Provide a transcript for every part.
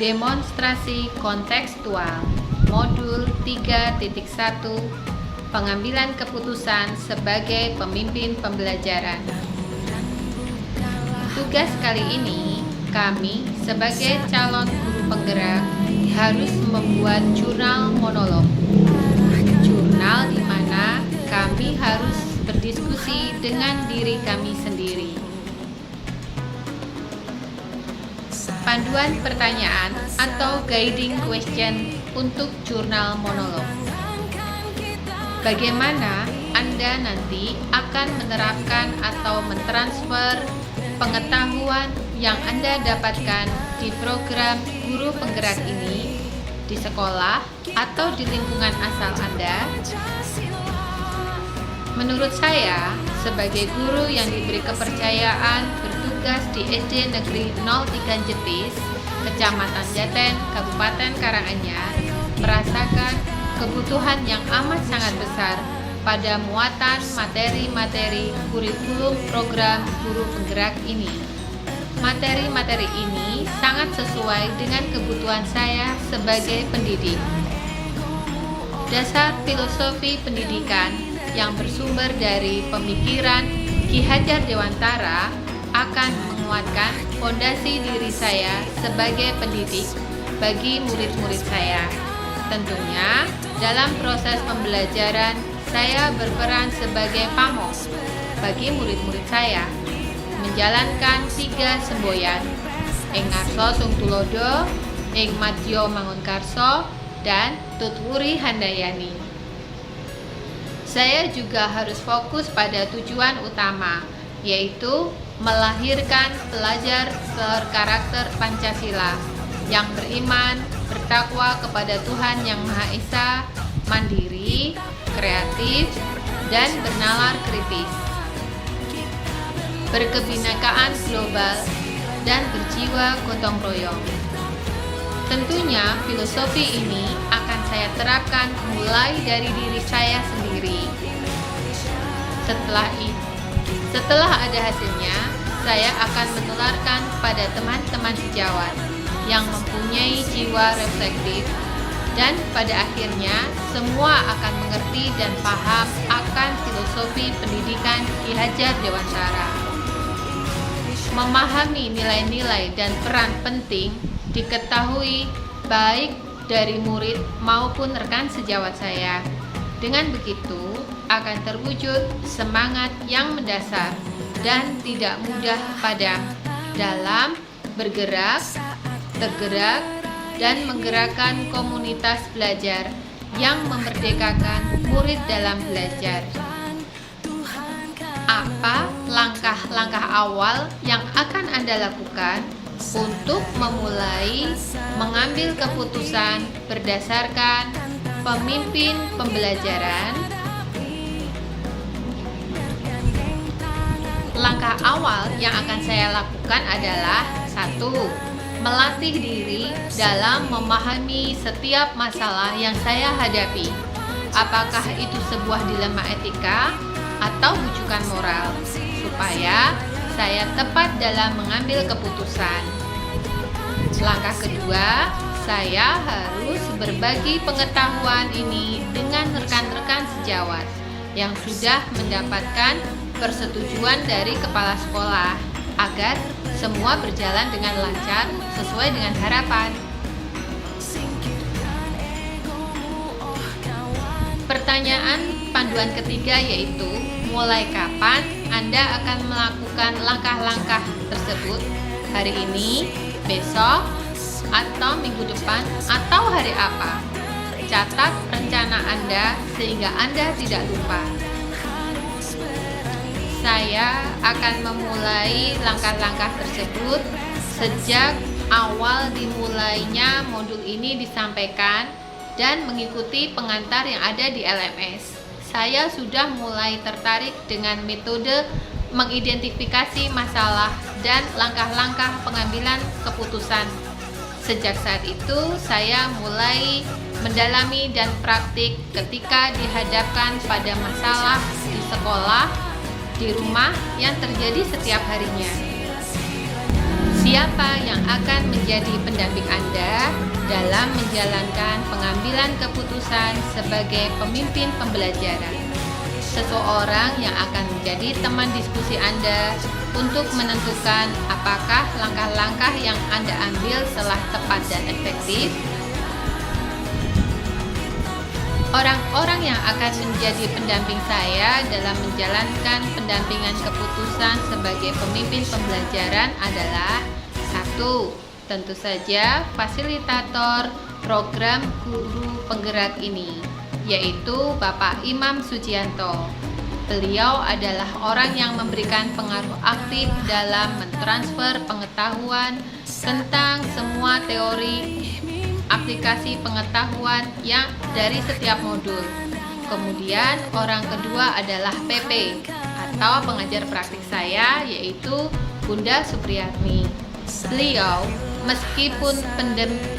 Demonstrasi kontekstual Modul 3.1 Pengambilan keputusan sebagai pemimpin pembelajaran. Tugas kali ini, kami sebagai calon guru penggerak harus membuat jurnal monolog. Jurnal di mana kami harus berdiskusi dengan diri kami sendiri. Panduan pertanyaan atau guiding question untuk jurnal monolog. Bagaimana Anda nanti akan menerapkan atau mentransfer pengetahuan yang Anda dapatkan di program guru penggerak ini di sekolah atau di lingkungan asal Anda? Menurut saya, sebagai guru yang diberi kepercayaan bertugas di SD Negeri 03 Jetis, Kecamatan Jaten, Kabupaten Karanganyar, merasakan kebutuhan yang amat sangat besar pada muatan materi-materi kurikulum program guru penggerak ini. Materi-materi ini sangat sesuai dengan kebutuhan saya sebagai pendidik. Dasar filosofi pendidikan yang bersumber dari pemikiran Ki Hajar Dewantara akan menguatkan fondasi diri saya sebagai pendidik bagi murid-murid saya. Tentunya, dalam proses pembelajaran, saya berperan sebagai pamong bagi murid-murid saya, menjalankan 3 semboyan, ing ngarsa sung tulodo, ing madya mangunkarsa, dan tutwuri handayani. Saya juga harus fokus pada tujuan utama, yaitu melahirkan pelajar berkarakter Pancasila yang beriman, bertakwa kepada Tuhan Yang Maha Esa, mandiri, kreatif, dan bernalar kritis, berkebinekaan global, dan berjiwa gotong royong. Tentunya filosofi ini akan saya terapkan mulai dari diri saya sendiri. Setelah ada hasilnya, saya akan menularkan pada teman-teman sejawat yang mempunyai jiwa reflektif, dan pada akhirnya semua akan mengerti dan paham akan filosofi pendidikan Ki Hajar Dewantara. Memahami nilai-nilai dan peran penting diketahui baik dari murid maupun rekan sejawat saya. Dengan begitu, akan terwujud semangat yang mendasar dan tidak mudah padam dalam bergerak, tergerak, dan menggerakkan komunitas belajar yang memerdekakan murid dalam belajar. Apa langkah-langkah awal yang akan Anda lakukan untuk memulai mengambil keputusan berdasarkan pemimpin pembelajaran? Langkah awal yang akan saya lakukan adalah 1. Melatih diri dalam memahami setiap masalah yang saya hadapi. Apakah itu sebuah dilema etika atau rujukan moral, supaya saya tepat dalam mengambil keputusan. Langkah kedua, saya harus berbagi pengetahuan ini dengan rekan-rekan sejawat yang sudah mendapatkan persetujuan dari kepala sekolah agar semua berjalan dengan lancar sesuai dengan harapan. Pertanyaan panduan ketiga yaitu, mulai kapan Anda akan melakukan langkah-langkah tersebut? Hari ini, besok, atau minggu depan, atau hari apa? Catat rencana Anda sehingga Anda tidak lupa. Saya akan memulai langkah-langkah tersebut sejak awal dimulainya modul ini disampaikan dan mengikuti pengantar yang ada di LMS. Saya sudah mulai tertarik dengan metode mengidentifikasi masalah dan langkah-langkah pengambilan keputusan. Sejak saat itu, saya mulai mendalami dan praktik ketika dihadapkan pada masalah di sekolah, di rumah yang terjadi setiap harinya. Siapa yang akan menjadi pendamping Anda dalam menjalankan pengambilan keputusan sebagai pemimpin pembelajaran? Seseorang yang akan menjadi teman diskusi Anda untuk menentukan apakah langkah-langkah yang Anda ambil telah tepat dan efektif. Orang-orang yang akan menjadi pendamping saya dalam menjalankan pendampingan keputusan sebagai pemimpin pembelajaran adalah: 1. Tentu saja fasilitator program guru penggerak ini, yaitu Bapak Imam Sujianto. Beliau adalah orang yang memberikan pengaruh aktif dalam mentransfer pengetahuan tentang semua teori aplikasi pengetahuan yang dari setiap modul. Kemudian orang kedua adalah PP atau pengajar praktik saya, yaitu Bunda Supriyatni. Beliau meskipun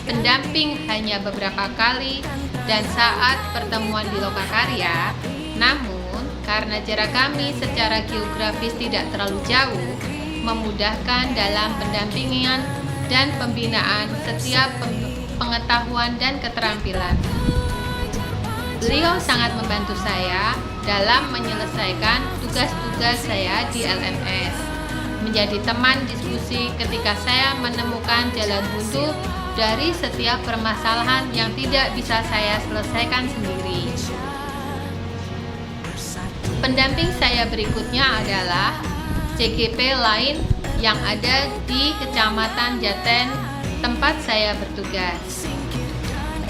pendamping hanya beberapa kali dan saat pertemuan di Lokakarya, namun karena jarak kami secara geografis tidak terlalu jauh, memudahkan dalam pendampingan dan pembinaan setiap pengetahuan dan keterampilan. Beliau sangat membantu saya dalam menyelesaikan tugas-tugas saya di LMS, menjadi teman diskusi ketika saya menemukan jalan buntu dari setiap permasalahan yang tidak bisa saya selesaikan sendiri. Pendamping saya berikutnya adalah CGP lain yang ada di Kecamatan Jaten, tempat saya bertugas.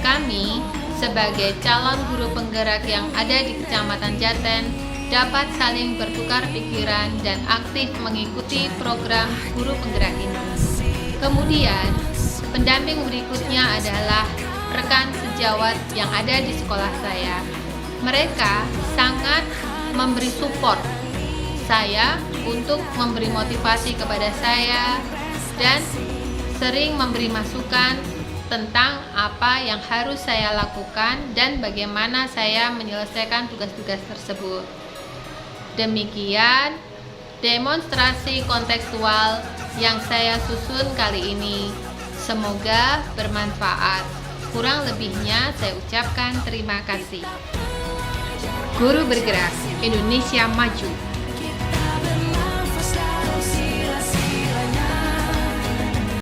Kami sebagai calon guru penggerak yang ada di Kecamatan Jaten dapat saling bertukar pikiran dan aktif mengikuti program guru penggerak ini. Kemudian, pendamping berikutnya adalah rekan sejawat yang ada di sekolah saya. Mereka sangat memberi support saya untuk memberi motivasi kepada saya dan sering memberi masukan tentang apa yang harus saya lakukan dan bagaimana saya menyelesaikan tugas-tugas tersebut. Demikian demonstrasi kontekstual yang saya susun kali ini. Semoga bermanfaat. Kurang lebihnya saya ucapkan terima kasih. Guru Bergerak Indonesia Maju.